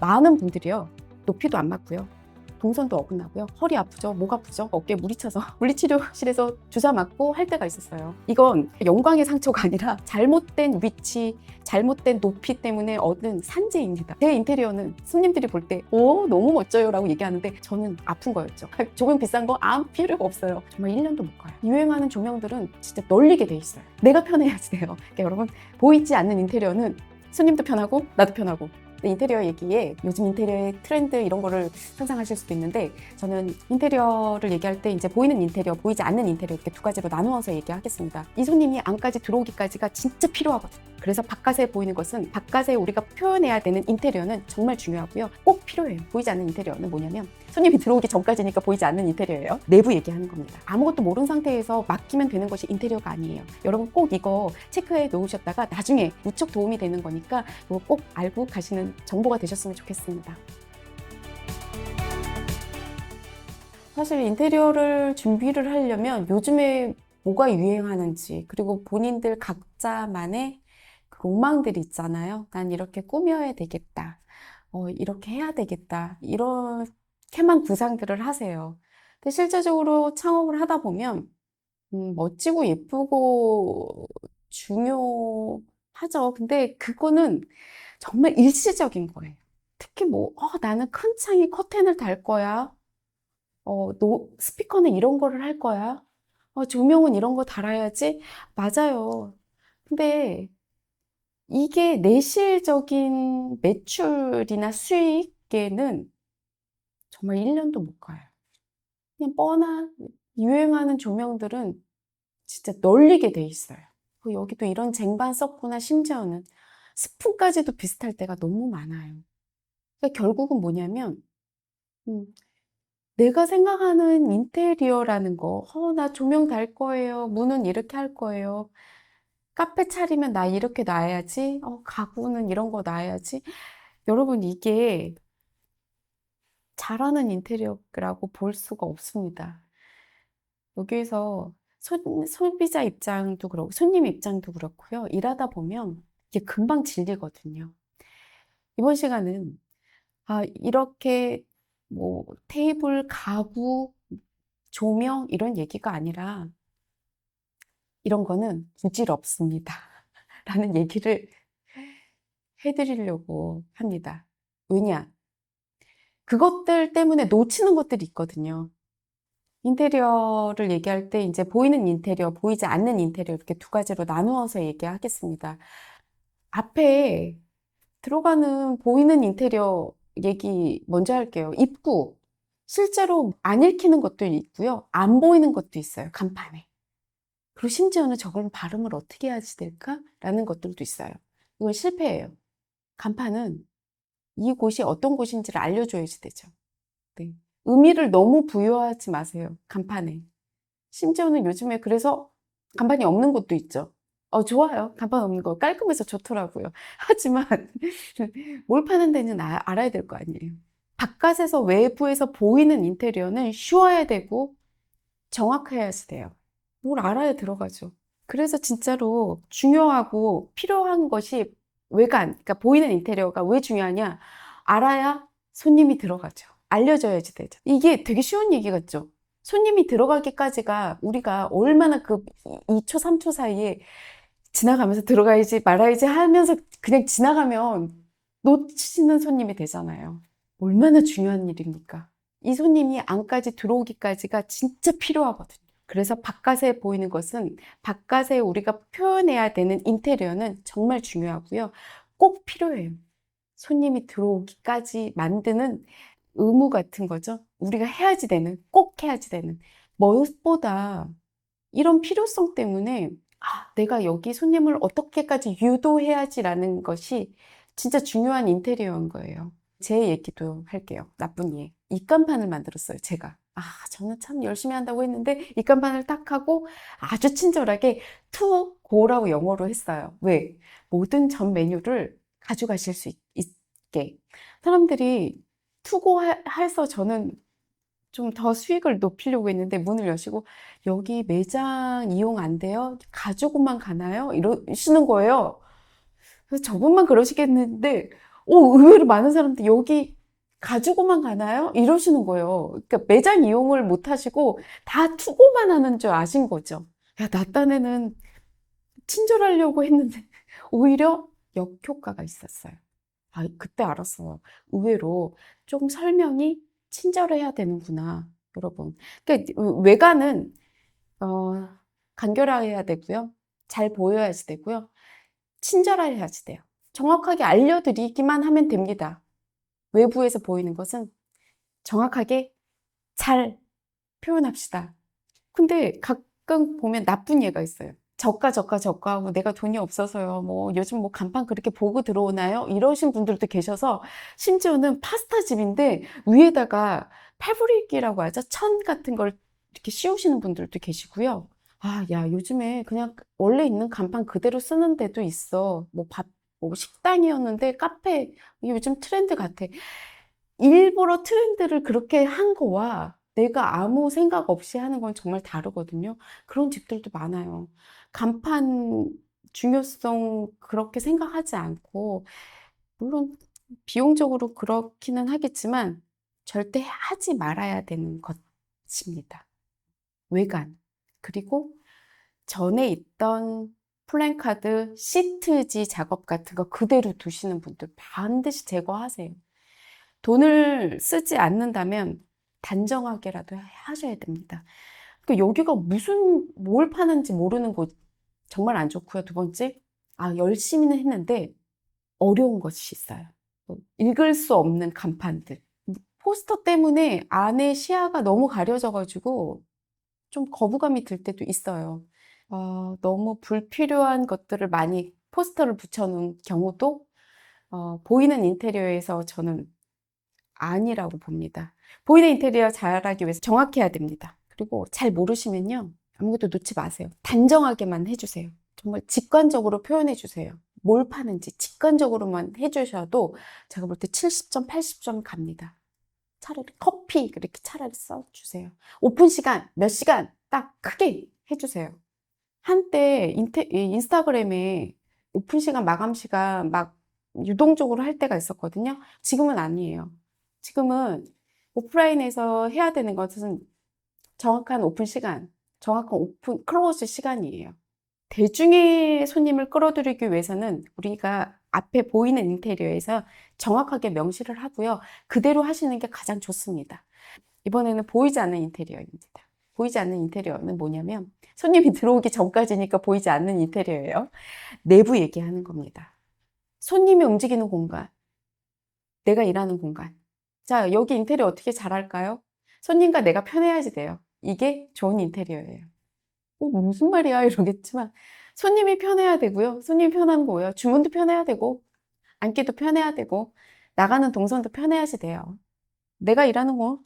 많은 분들이요, 높이도 안 맞고요, 동선도 어긋나고요, 허리 아프죠, 목 아프죠, 어깨에 물이 차서 물리치료실에서 주사 맞고 할 때가 있었어요. 이건 영광의 상처가 아니라 잘못된 위치, 잘못된 높이 때문에 얻은 산재입니다. 제 인테리어는 손님들이 볼 때 오, 너무 멋져요 라고 얘기하는데 저는 아픈 거였죠. 조명 비싼 거 아무 필요가 없어요. 정말 1년도 못 가요. 유행하는 조명들은 진짜 널리게 돼 있어요. 내가 편해야지 돼요. 그러니까 여러분, 보이지 않는 인테리어는 손님도 편하고 나도 편하고. 인테리어 얘기에 요즘 인테리어의 트렌드 이런 거를 상상하실 수도 있는데, 저는 인테리어를 얘기할 때 이제 보이는 인테리어, 보이지 않는 인테리어 이렇게 두 가지로 나누어서 얘기하겠습니다. 이 손님이 안까지 들어오기까지가 진짜 필요하거든요. 그래서 바깥에 보이는 것은, 바깥에 우리가 표현해야 되는 인테리어는 정말 중요하고요. 꼭 필요해요. 보이지 않는 인테리어는 뭐냐면 손님이 들어오기 전까지니까 보이지 않는 인테리어예요. 내부 얘기하는 겁니다. 아무것도 모르는 상태에서 맡기면 되는 것이 인테리어가 아니에요. 여러분 꼭 이거 체크해 놓으셨다가 나중에 무척 도움이 되는 거니까 이거 꼭 알고 가시는 정보가 되셨으면 좋겠습니다. 사실 인테리어를 준비를 하려면 요즘에 뭐가 유행하는지, 그리고 본인들 각자만의 그 로망들이 있잖아요. 난 이렇게 꾸며야 되겠다, 이렇게 해야 되겠다, 이렇게만 구상들을 하세요. 근데 실제적으로 창업을 하다 보면 멋지고 예쁘고 중요하죠. 근데 그거는 정말 일시적인 거예요. 특히 나는 큰 창에 커튼을 달 거야. 스피커는 이런 거를 할 거야. 조명은 이런 거 달아야지. 맞아요. 근데 이게 내실적인 매출이나 수익에는 정말 1년도 못 가요. 그냥 뻔한 유행하는 조명들은 진짜 널리게 돼 있어요. 여기도 이런 쟁반 썼구나. 심지어는 스푼까지도 비슷할 때가 너무 많아요. 그러니까 결국은 뭐냐면 음, 내가 생각하는 인테리어라는 거, 나 조명 달 거예요. 문은 이렇게 할 거예요. 카페 차리면 나 이렇게 놔야지. 가구는 이런 거 놔야지. 여러분, 이게 잘하는 인테리어라고 볼 수가 없습니다. 여기에서 소비자 입장도 그렇고 손님 입장도 그렇고요. 일하다 보면 이게 금방 질리거든요. 이번 시간은 이렇게 테이블, 가구, 조명 이런 얘기가 아니라 이런 거는 부질없습니다. 라는 얘기를 해드리려고 합니다. 왜냐? 그것들 때문에 놓치는 것들이 있거든요. 인테리어를 얘기할 때 이제 보이는 인테리어, 보이지 않는 인테리어 이렇게 두 가지로 나누어서 얘기하겠습니다. 앞에 들어가는 보이는 인테리어 얘기 먼저 할게요. 입구. 실제로 안 읽히는 것도 있고요. 안 보이는 것도 있어요. 간판에. 그리고 심지어는 저걸 발음을 어떻게 해야지 될까? 라는 것들도 있어요. 이건 실패예요. 간판은 이곳이 어떤 곳인지를 알려줘야지 되죠. 네. 의미를 너무 부여하지 마세요. 간판에. 심지어는 요즘에 그래서 간판이 없는 곳도 있죠. 좋아요. 간판 없는 거 깔끔해서 좋더라고요. 하지만 뭘 파는 데는 알아야 될 거 아니에요. 바깥에서 외부에서 보이는 인테리어는 쉬워야 되고 정확해야지 돼요. 뭘 알아야 들어가죠. 그래서 진짜로 중요하고 필요한 것이 외관, 그러니까 보이는 인테리어가 왜 중요하냐? 알아야 손님이 들어가죠. 알려줘야지 되죠. 이게 되게 쉬운 얘기 같죠? 손님이 들어가기까지가 우리가 얼마나 그 2초, 3초 사이에 지나가면서 들어가야지 말아야지 하면서 그냥 지나가면 놓치는 손님이 되잖아요. 얼마나 중요한 일입니까? 이 손님이 안까지 들어오기까지가 진짜 필요하거든요. 그래서 바깥에 보이는 것은, 바깥에 우리가 표현해야 되는 인테리어는 정말 중요하고요. 꼭 필요해요. 손님이 들어오기까지 만드는 의무 같은 거죠. 우리가 해야지 되는, 꼭 해야지 되는. 무엇보다 이런 필요성 때문에 내가 여기 손님을 어떻게까지 유도해야지라는 것이 진짜 중요한 인테리어인 거예요. 제 얘기도 할게요. 나쁜 예. 입간판을 만들었어요, 제가. 저는 참 열심히 한다고 했는데 입간판을 딱 하고 아주 친절하게 to go라고 영어로 했어요. 왜? 모든 전 메뉴를 가져가실 수 있게. 사람들이 to go 해서 저는 좀 더 수익을 높이려고 했는데 문을 여시고 여기 매장 이용 안 돼요? 가지고만 가나요? 이러시는 거예요. 그래서 저분만 그러시겠는데 의외로 많은 사람들이 여기 가지고만 가나요? 이러시는 거예요. 그러니까 매장 이용을 못 하시고 다 투고만 하는 줄 아신 거죠. 야, 나 딴에는 친절하려고 했는데 오히려 역효과가 있었어요. 아, 그때 알았어요. 의외로 좀 설명이 친절해야 되는구나, 여러분. 그러니까 외관은 어, 간결해야 되고요. 잘 보여야지 되고요. 친절해야지 돼요. 정확하게 알려드리기만 하면 됩니다. 외부에서 보이는 것은 정확하게 잘 표현합시다. 근데 가끔 보면 나쁜 예가 있어요. 저가 하고 내가 돈이 없어서요. 뭐 요즘 뭐 간판 그렇게 보고 들어오나요? 이러신 분들도 계셔서 심지어는 파스타 집인데 위에다가 패브릭이라고 하죠. 천 같은 걸 이렇게 씌우시는 분들도 계시고요. 아, 야, 요즘에 그냥 원래 있는 간판 그대로 쓰는 데도 있어. 뭐 식당이었는데 카페, 요즘 트렌드 같아. 일부러 트렌드를 그렇게 한 거와 내가 아무 생각 없이 하는 건 정말 다르거든요. 그런 집들도 많아요. 간판 중요성 그렇게 생각하지 않고, 물론 비용적으로 그렇기는 하겠지만, 절대 하지 말아야 되는 것입니다. 외관. 그리고 전에 있던 플랜카드, 시트지 작업 같은 거 그대로 두시는 분들 반드시 제거하세요. 돈을 쓰지 않는다면 단정하게라도 하셔야 됩니다. 여기가 뭘 파는지 모르는 곳 정말 안 좋고요. 두 번째, 열심히는 했는데 어려운 것이 있어요. 읽을 수 없는 간판들. 포스터 때문에 안에 시야가 너무 가려져가지고 좀 거부감이 들 때도 있어요. 너무 불필요한 것들을 많이 포스터를 붙여놓은 경우도 보이는 인테리어에서 저는 아니라고 봅니다. 보이는 인테리어 잘하기 위해서 정확해야 됩니다. 그리고 잘 모르시면요, 아무것도 놓지 마세요. 단정하게만 해주세요. 정말 직관적으로 표현해 주세요. 뭘 파는지 직관적으로만 해주셔도 제가 볼 때 70점, 80점 갑니다. 차라리 커피 그렇게 차라리 써주세요. 오픈 시간 몇 시간 딱 크게 해주세요. 한때 인스타그램에 오픈 시간, 마감 시간 막 유동적으로 할 때가 있었거든요. 지금은 아니에요. 지금은 오프라인에서 해야 되는 것은 정확한 오픈 시간, 정확한 오픈 클로즈 시간이에요. 대중의 손님을 끌어들이기 위해서는 우리가 앞에 보이는 인테리어에서 정확하게 명시를 하고요. 그대로 하시는 게 가장 좋습니다. 이번에는 보이지 않는 인테리어입니다. 보이지 않는 인테리어는 뭐냐면 손님이 들어오기 전까지니까 보이지 않는 인테리어예요. 내부 얘기하는 겁니다. 손님이 움직이는 공간, 내가 일하는 공간. 자, 여기 인테리어 어떻게 잘할까요? 손님과 내가 편해야지 돼요. 이게 좋은 인테리어예요. 무슨 말이야? 이러겠지만 손님이 편해야 되고요. 손님이 편한 거예요. 주문도 편해야 되고 앉기도 편해야 되고 나가는 동선도 편해야지 돼요. 내가 일하는 거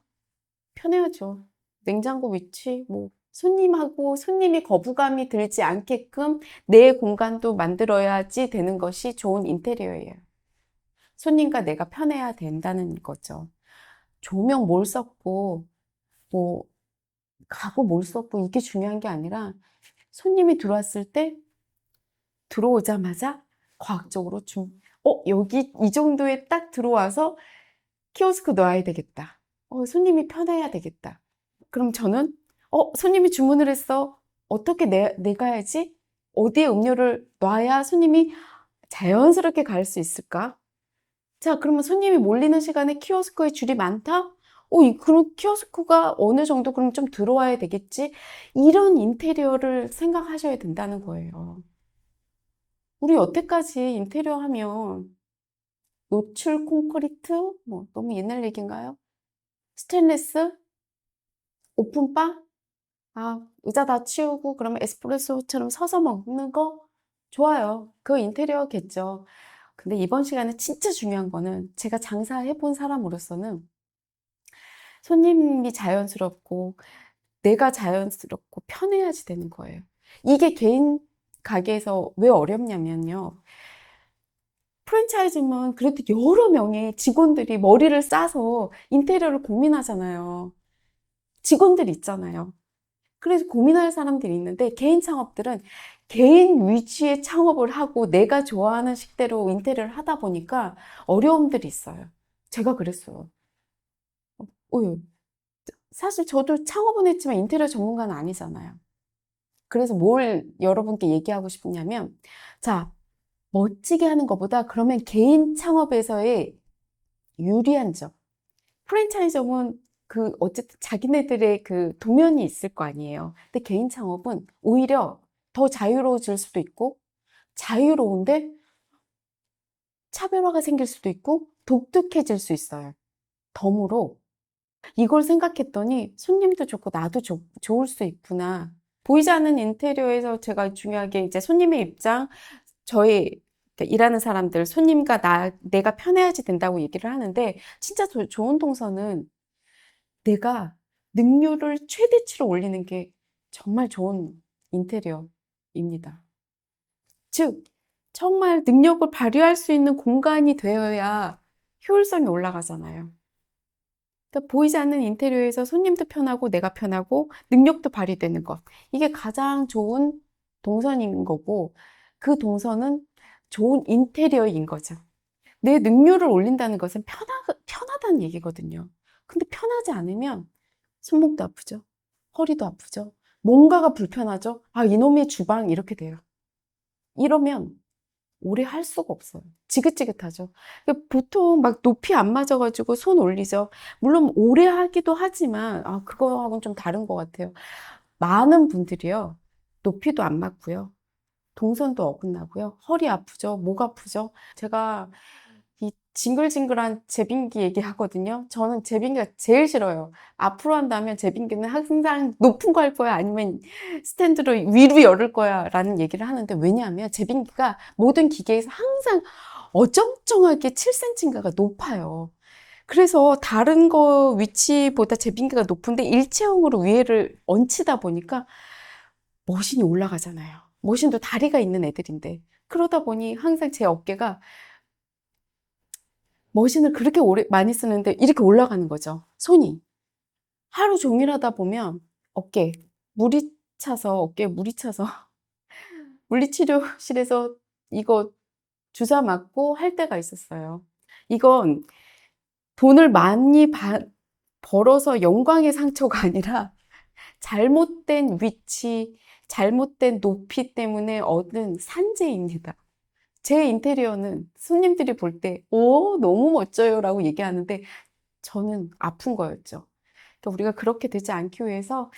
편해야죠. 냉장고 위치, 뭐 손님하고 손님이 거부감이 들지 않게끔 내 공간도 만들어야지 되는 것이 좋은 인테리어예요. 손님과 내가 편해야 된다는 거죠. 조명 뭘 썼고, 뭐, 가구 뭘 썼고, 이게 중요한 게 아니라, 손님이 들어왔을 때, 들어오자마자 과학적으로 여기 이 정도에 딱 들어와서 키오스크 놔야 되겠다. 손님이 편해야 되겠다. 그럼 저는, 손님이 주문을 했어. 어떻게 내가야지? 어디에 음료를 놔야 손님이 자연스럽게 갈 수 있을까? 자, 그러면 손님이 몰리는 시간에 키오스크에 줄이 많다? 그럼 키오스크가 어느 정도 그럼 좀 들어와야 되겠지? 이런 인테리어를 생각하셔야 된다는 거예요. 우리 여태까지 인테리어 하면 노출 콘크리트? 뭐 너무 옛날 얘기인가요? 스테인리스? 오픈바? 의자 다 치우고 그러면 에스프레소처럼 서서 먹는 거? 좋아요. 그 인테리어겠죠. 근데 이번 시간에 진짜 중요한 거는 제가 장사해 본 사람으로서는 손님이 자연스럽고 내가 자연스럽고 편해야지 되는 거예요. 이게 개인 가게에서 왜 어렵냐면요. 프랜차이즈면 그래도 여러 명의 직원들이 머리를 싸서 인테리어를 고민하잖아요. 직원들 있잖아요. 그래서 고민할 사람들이 있는데 개인 창업들은 개인 위주의 창업을 하고 내가 좋아하는 식대로 인테리어를 하다 보니까 어려움들이 있어요. 제가 그랬어요. 예. 사실 저도 창업은 했지만 인테리어 전문가는 아니잖아요. 그래서 뭘 여러분께 얘기하고 싶냐면, 자, 멋지게 하는 것보다 그러면 개인 창업에서의 유리한 점. 프랜차이즈업은 어쨌든 자기네들의 도면이 있을 거 아니에요. 근데 개인 창업은 오히려 더 자유로워질 수도 있고, 자유로운데 차별화가 생길 수도 있고, 독특해질 수 있어요. 덤으로 이걸 생각했더니 손님도 좋고 나도 좋을 수 있구나. 보이지 않는 인테리어에서 제가 중요하게 이제 손님의 입장, 저희 그러니까 일하는 사람들, 손님과 내가 편해야지 된다고 얘기를 하는데, 진짜 좋은 동선은 내가 능률을 최대치로 올리는 게 정말 좋은 인테리어입니다. 즉, 정말 능력을 발휘할 수 있는 공간이 되어야 효율성이 올라가잖아요. 그러니까 보이지 않는 인테리어에서 손님도 편하고 내가 편하고 능력도 발휘되는 것. 이게 가장 좋은 동선인 거고, 그 동선은 좋은 인테리어인 거죠. 내 능률을 올린다는 것은 편하다는 얘기거든요. 근데 편하지 않으면 손목도 아프죠. 허리도 아프죠. 뭔가가 불편하죠. 아, 이놈의 주방 이렇게 돼요. 이러면 오래 할 수가 없어요. 지긋지긋하죠. 보통 막 높이 안 맞아가지고 손 올리죠. 물론 오래 하기도 하지만, 아, 그거하고는 좀 다른 것 같아요. 많은 분들이요. 높이도 안 맞고요. 동선도 어긋나고요. 허리 아프죠. 목 아프죠. 제가 이 징글징글한 제빙기 얘기하거든요. 저는 제빙기가 제일 싫어요. 앞으로 한다면 제빙기는 항상 높은 거 할 거야? 아니면 스탠드로 위로 열을 거야? 라는 얘기를 하는데, 왜냐하면 제빙기가 모든 기계에서 항상 어정쩡하게 7cm인가가 높아요. 그래서 다른 거 위치보다 제빙기가 높은데 일체형으로 위에를 얹히다 보니까 머신이 올라가잖아요. 머신도 다리가 있는 애들인데. 그러다 보니 항상 제 어깨가 머신을 그렇게 많이 쓰는데 이렇게 올라가는 거죠. 손이. 하루 종일 하다 보면 어깨에 어깨에 물이 차서 물리치료실에서 이거 주사 맞고 할 때가 있었어요. 이건 돈을 많이 벌어서 영광의 상처가 아니라 잘못된 위치, 잘못된 높이 때문에 얻은 산재입니다. 제 인테리어는 손님들이 볼 때, 오, 너무 멋져요 라고 얘기하는데, 저는 아픈 거였죠. 그러니까 우리가 그렇게 되지 않기 위해서,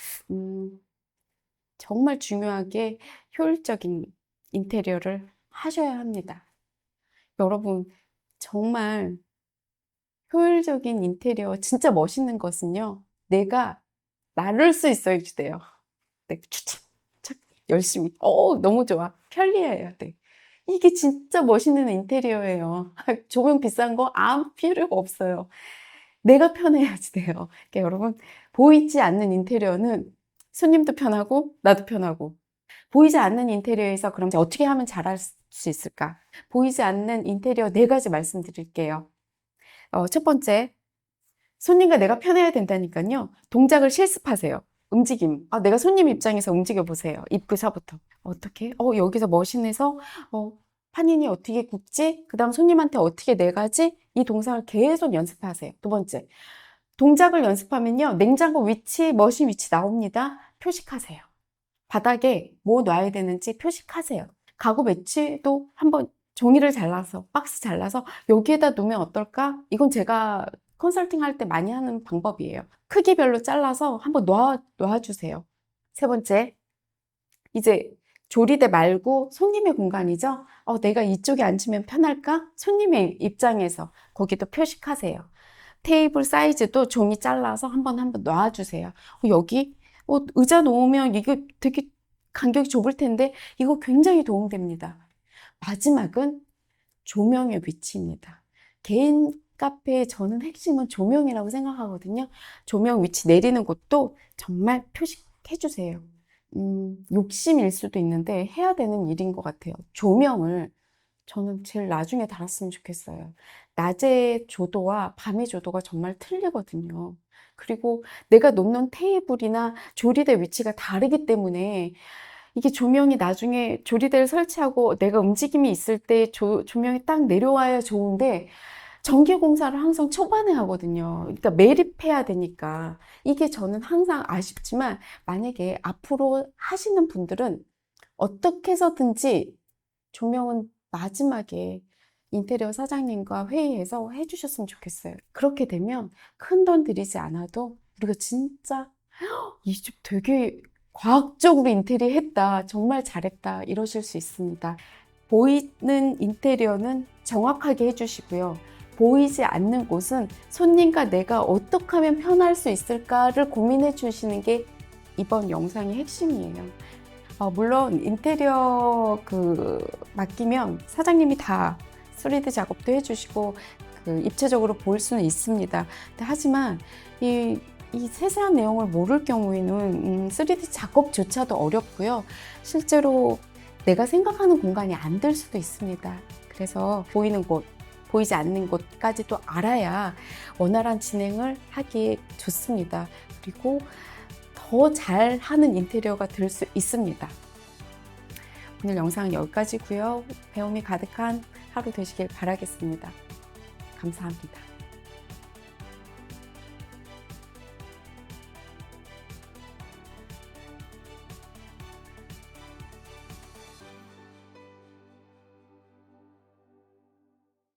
정말 중요하게 효율적인 인테리어를 하셔야 합니다. 여러분, 정말 효율적인 인테리어, 진짜 멋있는 것은요, 내가 나를 수 있어야 돼요. 네, 추착, 착, 열심히. 너무 좋아. 편리해야 돼. 이게 진짜 멋있는 인테리어예요. 조명 비싼 거 아무 필요가 없어요. 내가 편해야지 돼요. 그러니까 여러분, 보이지 않는 인테리어는 손님도 편하고, 나도 편하고. 보이지 않는 인테리어에서 그럼 이제 어떻게 하면 잘할 수 있을까? 보이지 않는 인테리어 네 가지 말씀드릴게요. 첫 번째, 손님과 내가 편해야 된다니까요. 동작을 실습하세요. 움직임. 내가 손님 입장에서 움직여 보세요. 입구서부터. 어떻게? 여기서 머신에서 판인이 어떻게 굽지? 그 다음 손님한테 어떻게 내가지? 이 동작을 계속 연습하세요. 두 번째, 동작을 연습하면요. 냉장고 위치, 머신 위치 나옵니다. 표식하세요. 바닥에 뭐 놔야 되는지 표식하세요. 가구 배치도 한번 종이를 잘라서, 박스 잘라서 여기에다 놓으면 어떨까? 이건 제가 컨설팅 할 때 많이 하는 방법이에요. 크기별로 잘라서 한번 놔주세요. 세 번째, 이제 조리대 말고 손님의 공간이죠? 내가 이쪽에 앉으면 편할까? 손님의 입장에서 거기도 표식하세요. 테이블 사이즈도 종이 잘라서 한번 놔주세요. 여기 의자 놓으면 이거 되게 간격이 좁을 텐데 이거 굉장히 도움됩니다. 마지막은 조명의 위치입니다. 개인 카페의 저는 핵심은 조명이라고 생각하거든요. 조명 위치 내리는 것도 정말 표식해 주세요. 욕심일 수도 있는데 해야 되는 일인 것 같아요. 조명을 저는 제일 나중에 달았으면 좋겠어요. 낮의 조도와 밤의 조도가 정말 틀리거든요. 그리고 내가 놓는 테이블이나 조리대 위치가 다르기 때문에 이게 조명이 나중에 조리대를 설치하고 내가 움직임이 있을 때 조명이 딱 내려와야 좋은데 전기 공사를 항상 초반에 하거든요. 그러니까 매립해야 되니까. 이게 저는 항상 아쉽지만 만약에 앞으로 하시는 분들은 어떻게 해서든지 조명은 마지막에 인테리어 사장님과 회의해서 해주셨으면 좋겠어요. 그렇게 되면 큰 돈 들이지 않아도 우리가 진짜 이 집 되게 과학적으로 인테리어 했다. 정말 잘했다. 이러실 수 있습니다. 보이는 인테리어는 정확하게 해주시고요. 보이지 않는 곳은 손님과 내가 어떻게 하면 편할 수 있을까를 고민해 주시는 게 이번 영상의 핵심이에요. 물론 인테리어 맡기면 사장님이 다 3D 작업도 해주시고 입체적으로 보일 수는 있습니다. 하지만 이 세세한 내용을 모를 경우에는 3D 작업조차도 어렵고요. 실제로 내가 생각하는 공간이 안 될 수도 있습니다. 그래서 보이는 곳, 보이지 않는 곳까지도 알아야 원활한 진행을 하기에 좋습니다. 그리고 더 잘하는 인테리어가 될 수 있습니다. 오늘 영상은 여기까지고요. 배움이 가득한 하루 되시길 바라겠습니다. 감사합니다.